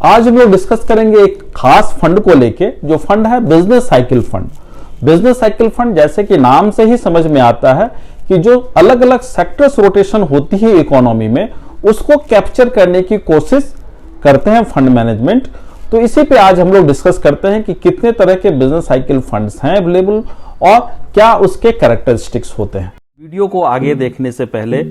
आज हम लोग डिस्कस करेंगे एक खास फंड को लेके, जो फंड है business cycle fund. Business cycle fund जैसे कि नाम से ही समझ में आता है कि जो अलग अलग सेक्टर्स रोटेशन होती है इकोनॉमी में, उसको कैप्चर करने की कोशिश करते हैं फंड मैनेजमेंट। तो इसी पे आज हम लोग डिस्कस करते हैं कि कितने तरह के बिजनेस साइकिल फंड्स हैं अवेलेबल और क्या उसके कैरेक्टरिस्टिक्स होते हैं। वीडियो को आगे देखने से पहले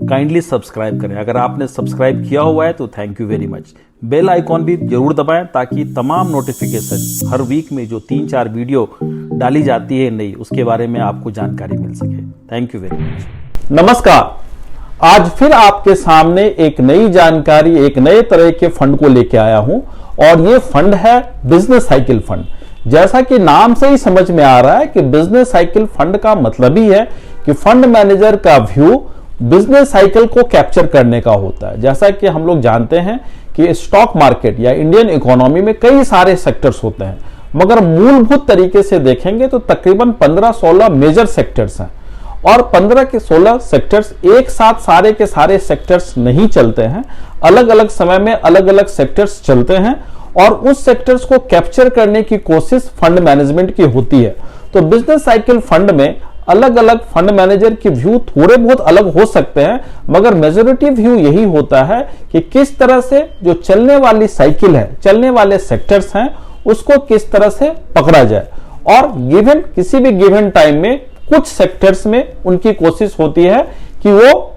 काइंडली सब्सक्राइब करें। अगर आपने सब्सक्राइब किया हुआ है तो thank you very much. Bell icon भी जरूर दबाएं ताकि तमाम नोटिफिकेशन हर वीक में जो 3-4 वीडियो डाली जाती है नई, उसके बारे में आपको जानकारी मिल सके। Thank you very much. नमस्कार, आज फिर आपके सामने एक नई जानकारी, एक नए तरह के फंड को लेके आया हूं और ये फंड है बिजनेस साइकिल फंड। जैसा कि नाम से ही समझ में आ रहा है कि बिजनेस साइकिल फंड का मतलब ही है कि फंड मैनेजर का व्यू बिजनेस साइकिल को कैप्चर करने का होता है। जैसा कि हम लोग जानते हैं कि स्टॉक मार्केट या इंडियन इकोनॉमी में कई सारे सेक्टर्स होते हैं, मगर मूलभूत तरीके से देखेंगे तो तकरीबन 15-16 मेजर सेक्टर्स हैं और 15 के 16 सेक्टर्स एक साथ सारे के सारे सेक्टर्स नहीं चलते हैं। अलग अलग समय में अलग अलग सेक्टर्स चलते हैं और उस सेक्टर्स को कैप्चर करने की कोशिश फंड मैनेजमेंट की होती है। तो बिजनेस साइकिल फंड में अलग अलग फंड मैनेजर की व्यू थोड़े बहुत अलग हो सकते हैं, मगर मेजॉरिटी व्यू यही होता है कि किस तरह से जो चलने वाली साइकिल है, चलने वाले सेक्टर्स हैं, उसको किस तरह से पकड़ा जाए। और गिवन किसी भी गिवन टाइम में कुछ सेक्टर्स में उनकी कोशिश होती है कि वो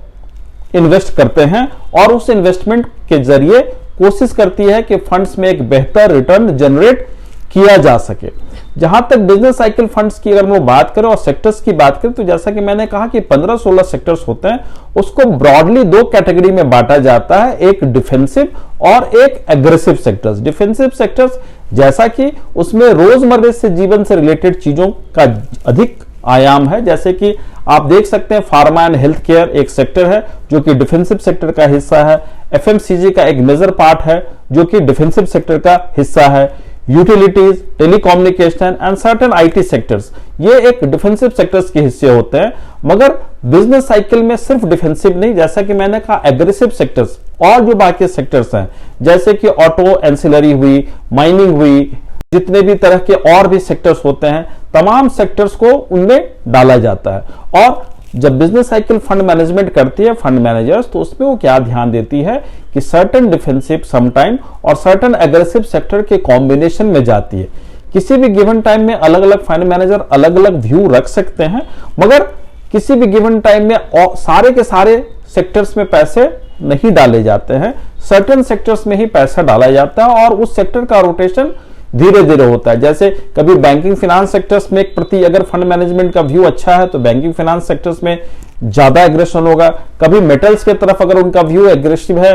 इन्वेस्ट करते हैं और उस इन्वेस्टमेंट के जरिए कोशिश करती है कि फंड्स में एक बेहतर रिटर्न जनरेट किया जा सके। जहां तक बिजनेस साइकिल फंड्स की अगर हम लोग बात करें और सेक्टर्स की बात करें, तो जैसा कि मैंने कहा कि 15-16 सेक्टर्स होते हैं, उसको ब्रॉडली 2 कैटेगरी में बांटा जाता है, एक डिफेंसिव और एक एग्रेसिव सेक्टर्स। डिफेंसिव सेक्टर्स जैसा कि उसमें रोजमर्रा से जीवन से रिलेटेड चीजों का अधिक आयाम है, जैसे कि आप देख सकते हैं फार्मा एंड हेल्थ केयर एक सेक्टर है जो कि डिफेंसिव सेक्टर का हिस्सा है। एफएमसीजी का एक मेजर पार्ट है जो कि डिफेंसिव सेक्टर का हिस्सा है। Utilities, telecommunication and certain IT sectors, ये एक डिफेंसिव सेक्टर्स के हिस्से होते हैं। मगर बिजनेस साइकिल में सिर्फ डिफेंसिव नहीं, जैसा कि मैंने कहा एग्रेसिव सेक्टर्स और जो बाकी सेक्टर्स हैं, जैसे कि ऑटो एंसिलरी हुई, माइनिंग हुई, जितने भी तरह के और भी सेक्टर्स होते हैं, तमाम सेक्टर्स को उनमें डाला जाता है। और जब बिजनेस साइकिल फंड मैनेजमेंट करती है फंड मैनेजर्स, तो उसमें वो क्या ध्यान देती है कि सर्टेन डिफेंसिव समटाइम और सर्टेन एग्रेसिव सेक्टर के कॉम्बिनेशन में जाती है। किसी भी गिवन टाइम में अलग अलग फंड मैनेजर अलग अलग व्यू रख सकते हैं, मगर किसी भी गिवन टाइम में सारे के सारे सेक्टर्स में पैसे नहीं डाले जाते हैं, सर्टेन सेक्टर्स में ही पैसा डाला जाता है और उस सेक्टर का रोटेशन धीरे धीरे होता है। जैसे कभी बैंकिंग फाइनेंस सेक्टर्स में एक प्रति अगर फंड मैनेजमेंट का व्यू अच्छा है तो बैंकिंग फाइनेंस सेक्टर्स में ज्यादा एग्रेशन होगा। कभी मेटल्स की तरफ अगर उनका व्यू एग्रेसिव है,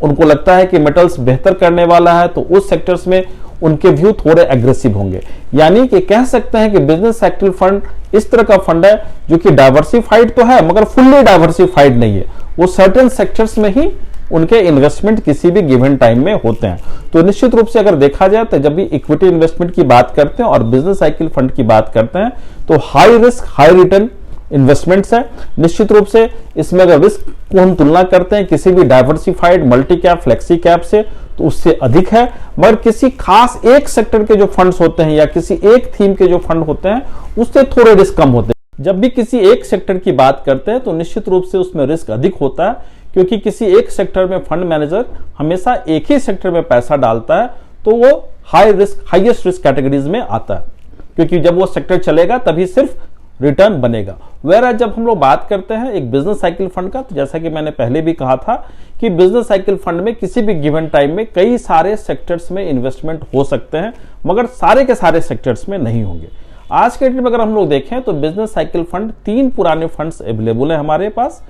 उनको लगता है कि मेटल्स बेहतर करने वाला है, तो उस सेक्टर्स में उनके व्यू थोड़े एग्रेसिव होंगे। यानी कि कह सकते हैं कि बिजनेस साइकिल फंड इस तरह का फंड है जो कि डाइवर्सिफाइड तो है मगर फुल्ली डाइवर्सिफाइड नहीं है। वो सर्टेन सेक्टर्स में ही उनके इन्वेस्टमेंट किसी भी गिवन टाइम में होते हैं। तो निश्चित रूप से अगर देखा जाए तो जब भी इक्विटी इन्वेस्टमेंट की बात करते हैं और बिजनेस साइकिल फंड की बात करते हैं, तो high risk high return investments है। निश्चित रूप से इसमें अगर रिस्क को हम तुलना करते हैं किसी भी diversified multi cap flexi cap से, तो उससे अधिक है। मगर किसी खास एक सेक्टर के जो फंड्स होते हैं या किसी एक थीम के जो फंड होते हैं, उससे थोड़े रिस्क कम होते हैं। जब भी किसी एक सेक्टर की बात करते हैं तो निश्चित रूप से उसमें रिस्क अधिक होता है, क्योंकि किसी एक सेक्टर में फंड मैनेजर हमेशा एक ही सेक्टर में पैसा डालता है, तो वो high risk highest risk categories में आता है, क्योंकि जब वो सेक्टर चलेगा तभी सिर्फ रिटर्न बनेगा। वेयर जब हम लोग बात करते हैं एक बिजनेस साइकिल फंड का, तो जैसा कि मैंने पहले भी कहा था कि बिजनेस साइकिल फंड में किसी भी गिवन टाइम में कई सारे सेक्टर्स में इन्वेस्टमेंट हो सकते हैं, मगर सारे के सारे सेक्टर्स में नहीं होंगे। आज के डेट में अगर हम लोग देखें तो बिजनेस साइकिल फंड 3 पुराने फंड्स अवेलेबल है हमारे पास।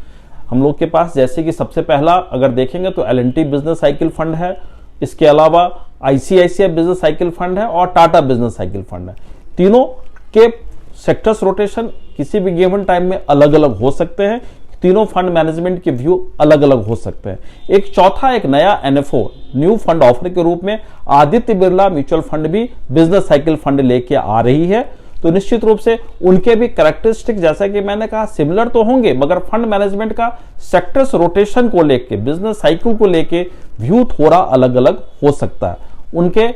हम लोग के पास जैसे कि सबसे पहला अगर देखेंगे तो एल&टी बिजनेस साइकिल फंड है, इसके अलावा आईसीआईसीआई बिजनेस साइकिल फंड है और टाटा बिजनेस साइकिल फंड है। तीनों के सेक्टर्स रोटेशन किसी भी गिवन टाइम में अलग अलग हो सकते हैं, तीनों फंड मैनेजमेंट के व्यू अलग अलग हो सकते हैं। एक चौथा एक नया एनएफओ न्यू फंड ऑफर के रूप में आदित्य बिरला म्यूचुअल फंड भी बिजनेस साइकिल फंड लेके आ रही है, तो निश्चित रूप से उनके भी कैरेक्टरिस्टिक जैसा कि मैंने कहा सिमिलर तो होंगे, मगर फंड मैनेजमेंट का सेक्टर्स रोटेशन को लेके, बिजनेस साइकिल को लेके व्यू थोड़ा अलग अलग हो सकता है। उनके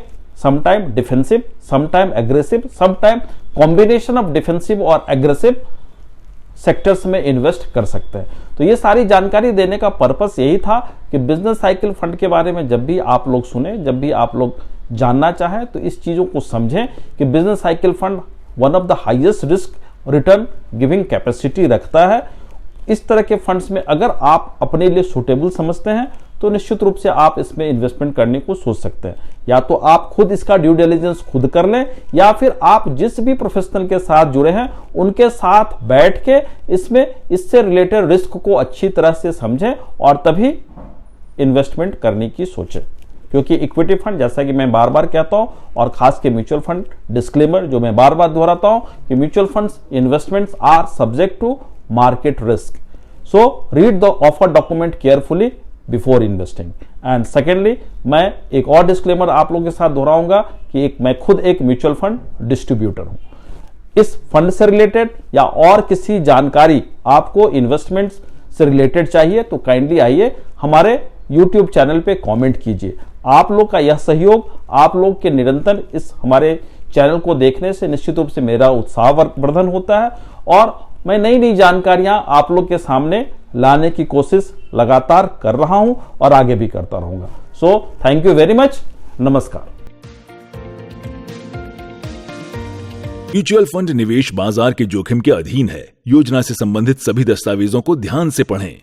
sometime defensive, sometime aggressive, sometime combination of defensive और एग्रेसिव सेक्टर्स में इन्वेस्ट कर सकते हैं। तो ये सारी जानकारी देने का पर्पस यही था कि बिजनेस साइकिल फंड के बारे में जब भी आप लोग सुने, जब भी आप लोग जानना चाहें, तो इस चीजों को समझें कि business cycle fund one of the highest risk return giving capacity रखता है। इस तरह के फंड्स में अगर आप अपने लिए सुटेबल समझते हैं तो निश्चित रूप से आप इसमें इन्वेस्टमेंट करने को सोच सकते हैं। या तो आप खुद इसका ड्यू डिलिजेंस खुद कर लें, या फिर आप जिस भी प्रोफेशनल के साथ जुड़े हैं उनके साथ बैठ के इससे रिलेटेड रिस्क को अच्छी तरह से समझें और तभी इन्वेस्टमेंट करने की सोचें। क्योंकि इक्विटी फंड, जैसा कि मैं बार बार कहता हूं, और खास के म्यूचुअल फंड, डिस्क्लेमर जो मैं बार बार दोहराता हूं कि mutual funds investments are subject to market risk. So read the offer document carefully before investing. And secondly, मैं एक और डिस्क्लेमर आप लोगों के साथ दोहराऊंगा कि मैं खुद एक म्यूचुअल फंड डिस्ट्रीब्यूटर हूं। इस फंड से रिलेटेड या और किसी जानकारी आपको इन्वेस्टमेंट्स से रिलेटेड चाहिए तो काइंडली आइए हमारे YouTube चैनल पे कमेंट कीजिए। आप लोग का यह सहयोग, आप लोग के निरंतर इस हमारे चैनल को देखने से निश्चित रूप से मेरा उत्साह वर्धन होता है और मैं नई नई जानकारियां आप लोग के सामने लाने की कोशिश लगातार कर रहा हूं और आगे भी करता रहूंगा। So thank you very much. नमस्कार। म्यूचुअल फंड निवेश बाजार के जोखिम के अधीन है। योजना से संबंधित सभी दस्तावेजों को ध्यान से पढ़ें।